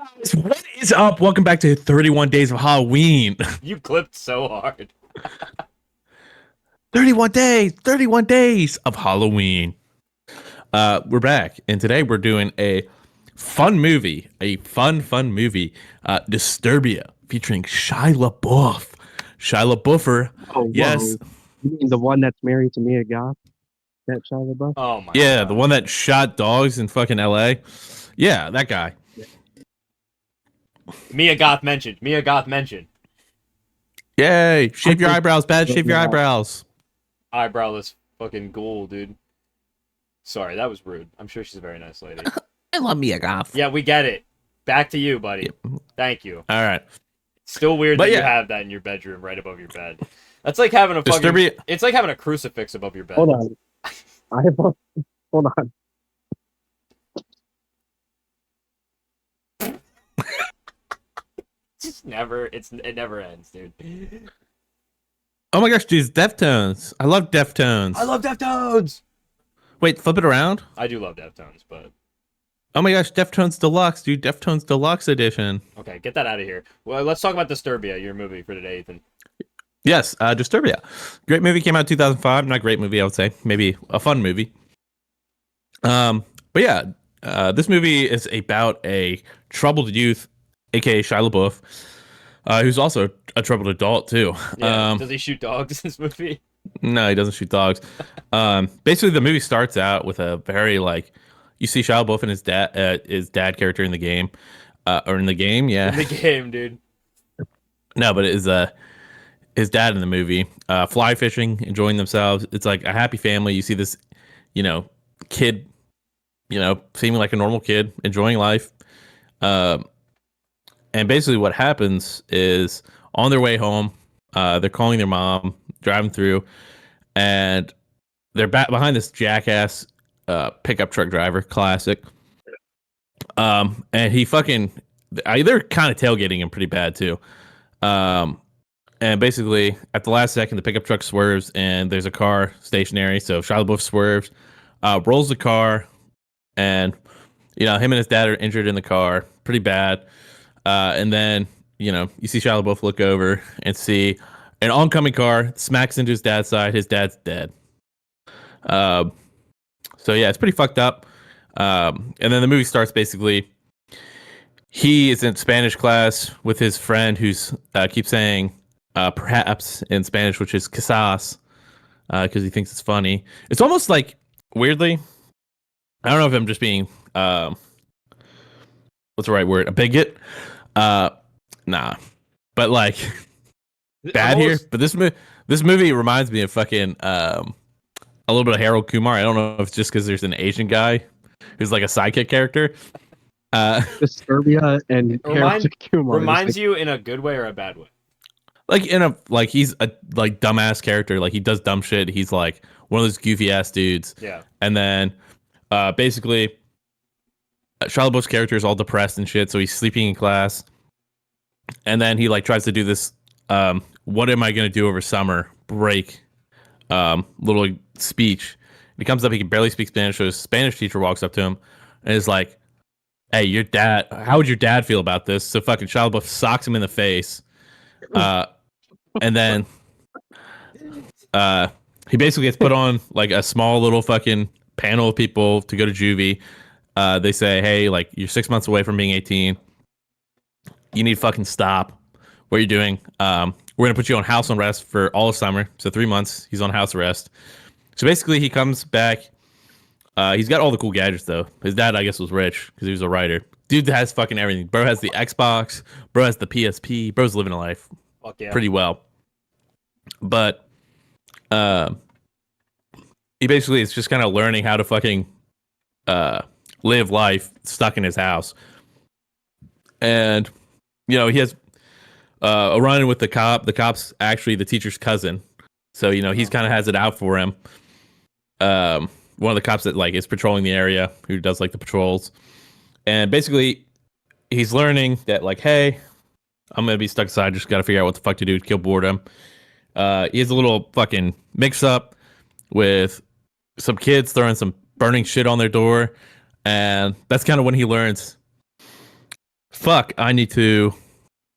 Guys, what is up? Welcome back to 31 Days of Halloween. You clipped so hard. 31 days of Halloween. We're back, and today we're doing a fun movie, fun movie, Disturbia, featuring Shia LaBeouf. Shia LaBeouffer, Oh, yes, whoa. You mean the one that's married to Mia Goth? That Shia LaBeouf? Oh my yeah, god. the one that shot dogs in fucking LA. Yeah, that guy. Mia Goth mentioned. Mia Goth mentioned. Yay! Shave your eyebrows, bad. Shave your Yeah. eyebrows. Eyebrowless fucking ghoul, dude. Sorry, that was rude. I'm sure she's a very nice lady. I love Mia Goth. Yeah, we get it. Back to you, buddy. Yep. Thank you. All right. Still weird But that you yeah. have that in your bedroom right above your bed. That's like having a fucking... Disturbia. It's like having a crucifix above your bed. Hold on. Hold on. It never ends, dude. Oh my gosh, dude, Deftones. I love Deftones. I love Deftones! Wait, flip it around. I do love Deftones, but... Oh my gosh, Deftones Deluxe, dude. Deftones Deluxe Edition. Okay, get that out of here. Well, let's talk about Disturbia, your movie for today, Ethan. Yes, Disturbia. Great movie, came out 2005. Not a great movie, I would say. Maybe a fun movie. But yeah, this movie is about a troubled youth, aka Shia LaBeouf, who's also a troubled adult too. Yeah, does he shoot dogs in this movie? No, he doesn't shoot dogs. Basically, the movie starts out with a very you see Shia LaBeouf and his dad character in the game, or in the game, yeah. In the game, dude. No, but it is his dad in the movie, fly fishing, enjoying themselves. It's like a happy family. You see this, kid, seeming like a normal kid, enjoying life. And basically, what happens is on their way home, they're calling their mom, driving through, and they're back behind this jackass pickup truck driver, classic. And he they're kind of tailgating him pretty bad too. And basically, at the last second, the pickup truck swerves, and there's a car stationary. So Shia LaBeouf swerves, rolls the car, and him and his dad are injured in the car, pretty bad. And then you see Shia LaBeouf look over and see an oncoming car smacks into his dad's side. His dad's dead. So yeah, it's pretty fucked up. And then the movie starts basically. He is in Spanish class with his friend who's keeps saying perhaps in Spanish, which is quizás, because he thinks it's funny. It's almost like, weirdly, I don't know if I'm just being what's the right word, a bigot. Nah, but like bad here. But this movie reminds me of fucking a little bit of Harold Kumar. I don't know if it's just because there's an Asian guy who's like a sidekick character. Disturbia and Harold Kumar. Reminds you in a good way or a bad way? He's a dumbass character. Like he does dumb shit. He's like one of those goofy ass dudes. Yeah. And then basically Shia LaBeouf's character is all depressed and shit, so he's sleeping in class. And then he tries to do this what am I gonna do over summer break little speech. He comes up, he can barely speak Spanish, so his Spanish teacher walks up to him and is like, hey, your dad, how would your dad feel about this? So fucking Shia LaBeouf socks him in the face. And then he basically gets put on a small little fucking panel of people to go to juvie. They say, hey, you're 6 months away from being 18. You need to fucking stop what you're doing. We're going to put you on house arrest for all of summer. So 3 months, he's on house arrest. So basically he comes back. He's got all the cool gadgets, though. His dad, I guess, was rich because he was a writer. Dude has fucking everything. Bro has the Xbox. Bro has the PSP. Bro's living a life pretty well. But he basically is just kind of learning how to fucking live life stuck in his house. And, he has a run-in with the cop. The cop's actually the teacher's cousin. So, he's kind of has it out for him. One of the cops that is patrolling the area, who does the patrols, and basically he's learning that hey, I'm gonna be stuck inside, just gotta figure out what the fuck to do to kill boredom. He has a little fucking mix up with some kids throwing some burning shit on their door, and that's kind of when he learns fuck, I need to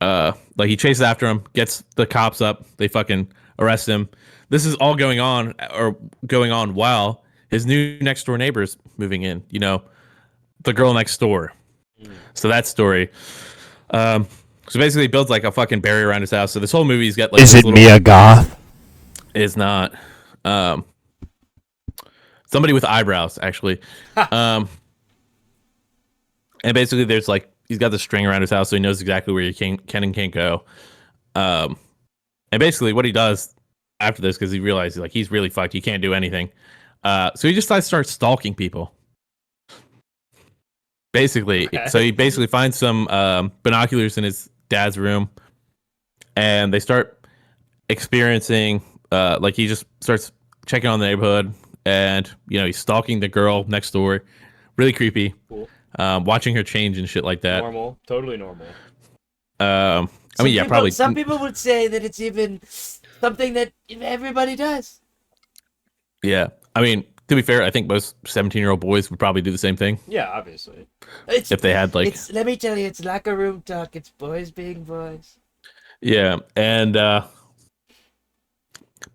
like he chases after him, gets the cops up, they fucking arrest him. This is all going on while his new next door neighbor's moving in, the girl next door. So that story. So basically he builds like a fucking barrier around his house. So this whole movie's got like Is it Mia Goth? It's not. Somebody with eyebrows, actually. And basically there's like he's got the string around his house, so he knows exactly where you can and can't go. And basically what he does after this, because he realizes like he's really fucked, he can't do anything. So he just starts stalking people. Basically, Okay. So he basically finds some binoculars in his dad's room, and they start experiencing like he just starts checking on the neighborhood, and he's stalking the girl next door, really creepy. Cool. Watching her change and shit like that. Normal, totally normal. I mean, yeah, probably. Some people would say that it's even something that everybody does. Yeah, I mean, to be fair, I think most 17-year-old boys would probably do the same thing Yeah, obviously. if they had like. Let me tell you, it's locker room talk. It's boys being boys. Yeah, and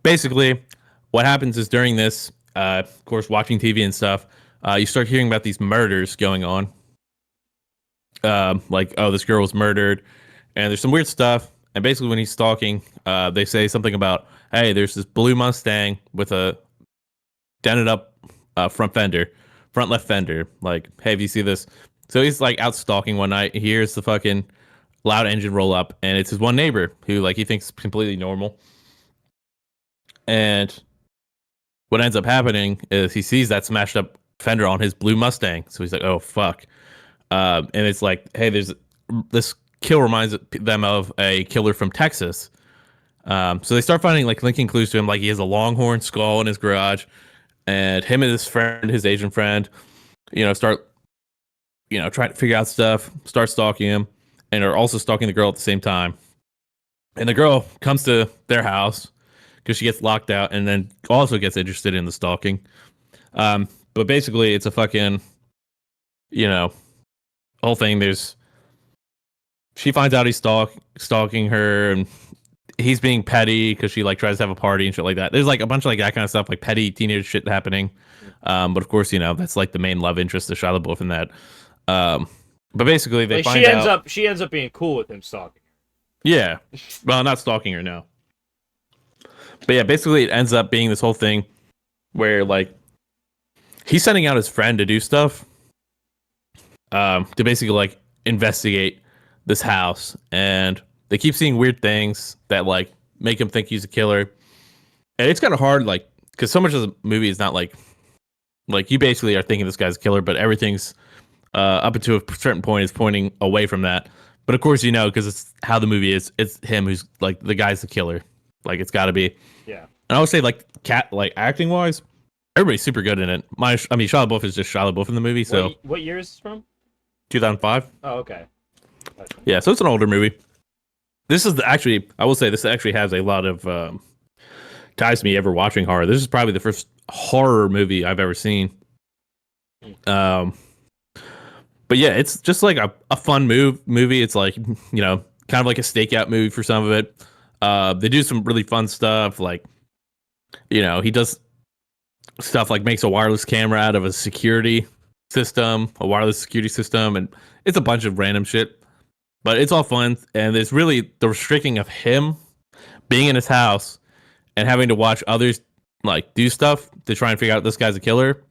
basically, what happens is during this, of course, watching TV and stuff, you start hearing about these murders going on. Like, oh, this girl was murdered, and there's some weird stuff. And basically, when he's stalking, they say something about, hey, there's this blue Mustang with a dented up front left fender. Like, hey, if you see this? So he's like out stalking one night. He hears the fucking loud engine roll up, and it's his one neighbor who like he thinks is completely normal. And what ends up happening is he sees that smashed up fender on his blue Mustang. So he's like, oh fuck. And it's like, hey, there's this kill reminds them of a killer from Texas. So they start finding like linking clues to him, like he has a longhorn skull in his garage, and him and his friend, his Asian friend, start trying to figure out stuff, start stalking him, and are also stalking the girl at the same time. And the girl comes to their house because she gets locked out, and then also gets interested in the stalking. But basically, it's a fucking, whole thing. She finds out he's stalking her, and he's being petty because she like tries to have a party and shit like that. There's like a bunch of like that kind of stuff, like petty teenage shit happening. But of course, that's like the main love interest of Shia LaBeouf in that. But basically, they Like, find out she ends up being cool with him stalking. yeah, well, not stalking her, no. But yeah, basically, it ends up being this whole thing where like he's sending out his friend to do stuff, to basically like investigate this house, and they keep seeing weird things that like make him think he's a killer. And it's kind of hard, like, because so much of the movie is not like you basically are thinking this guy's a killer, but everything's up until a certain point is pointing away from that. But of course, because it's how the movie is, it's him who's like the guy's the killer. Like it's got to be. Yeah. And I would say like acting wise, everybody's super good in it. Shia LaBeouf is just Shia LaBeouf in the movie. So What year is this from? 2005. Oh, okay. Yeah, so it's an older movie. This is I will say this actually has a lot of ties to me ever watching horror. This is probably the first horror movie I've ever seen. But yeah, it's just like a fun movie. It's like, kind of like a stakeout movie for some of it. They do some really fun stuff. Like, he does stuff like makes a wireless camera out of a wireless security system, and it's a bunch of random shit. But it's all fun, and there's really the restricting of him being in his house and having to watch others like do stuff to try and figure out if this guy's a killer,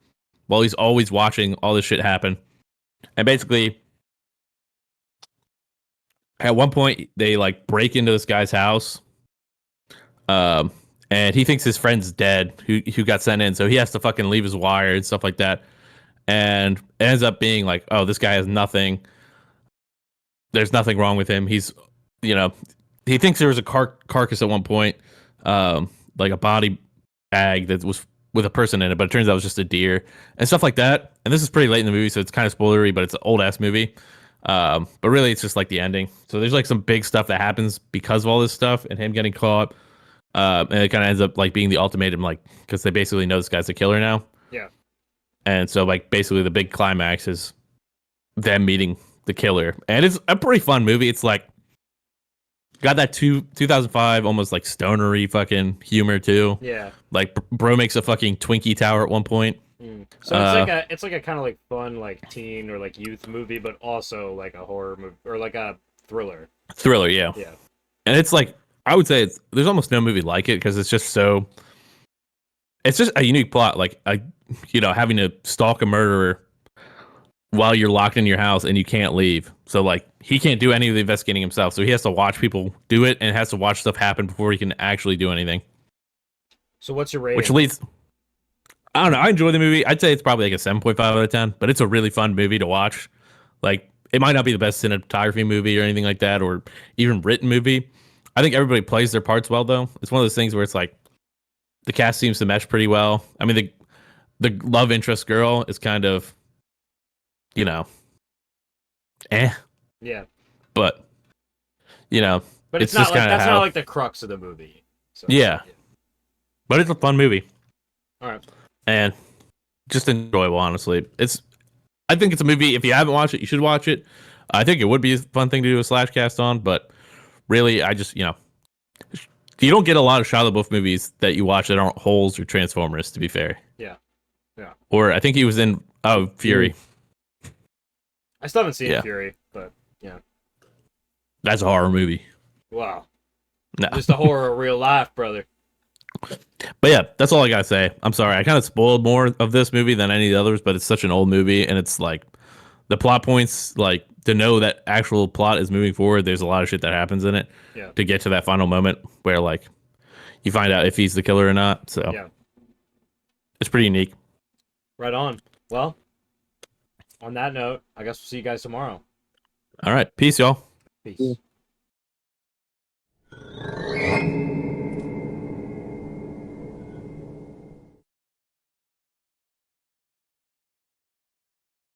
while he's always watching all this shit happen. And basically, at one point, they like break into this guy's house, and he thinks his friend's dead, who got sent in, so he has to fucking leave his wire and stuff like that. And it ends up being like, oh, this guy has nothing. There's nothing wrong with him. He's, he thinks there was a carcass at one point, like a body bag that was with a person in it, but it turns out it was just a deer and stuff like that. And this is pretty late in the movie, so it's kind of spoilery, but it's an old ass movie. But really, it's just like the ending. So there's like some big stuff that happens because of all this stuff and him getting caught. And it kind of ends up like being the ultimatum, like because they basically know this guy's a killer now. Yeah. And so like basically the big climax is them meeting the killer, and it's a pretty fun movie. It's like got that 2005 almost like stonery fucking humor too. Yeah. Like bro makes a fucking Twinkie tower at one point. So it's like a kind of like fun like teen or like youth movie, but also like a horror movie or like a thriller. Thriller, yeah. Yeah. And it's like I would say there's almost no movie like it because it's just so. It's just a unique plot, like having to stalk a murderer while you're locked in your house and you can't leave. So like he can't do any of the investigating himself, so he has to watch people do it and has to watch stuff happen before he can actually do anything. So what's your rating? Which leads. I don't know. I enjoy the movie. I'd say it's probably like a 7.5 out of 10, but it's a really fun movie to watch. Like, it might not be the best cinematography movie or anything like that, or even written movie. I think everybody plays their parts well, though. It's one of those things where it's like the cast seems to mesh pretty well. I mean, the love interest girl is kind of, Yeah. But, But it's it's not just like kinda that's how- not like the crux of the movie. So, Yeah. But it's a fun movie. All right. And just enjoyable, honestly. I think it's a movie. If you haven't watched it, you should watch it. I think it would be a fun thing to do a slash cast on, but really, I just, you don't get a lot of Shia LaBeouf movies that you watch that aren't Holes or Transformers, to be fair. Yeah. Or I think he was in Fury. I still haven't seen Yeah. Fury, but yeah. That's a horror movie. Wow. No. Just a horror of real life, brother. But yeah, that's all I gotta say. I'm sorry. I kind of spoiled more of this movie than any of the others, but it's such an old movie, and it's like the plot points, like to know that actual plot is moving forward, there's a lot of shit that happens in it to get to that final moment where like you find out if he's the killer or not. So Yeah. it's pretty unique. Right on. Well, on that note, I guess we'll see you guys tomorrow. All right. Peace, y'all. Peace. Yeah.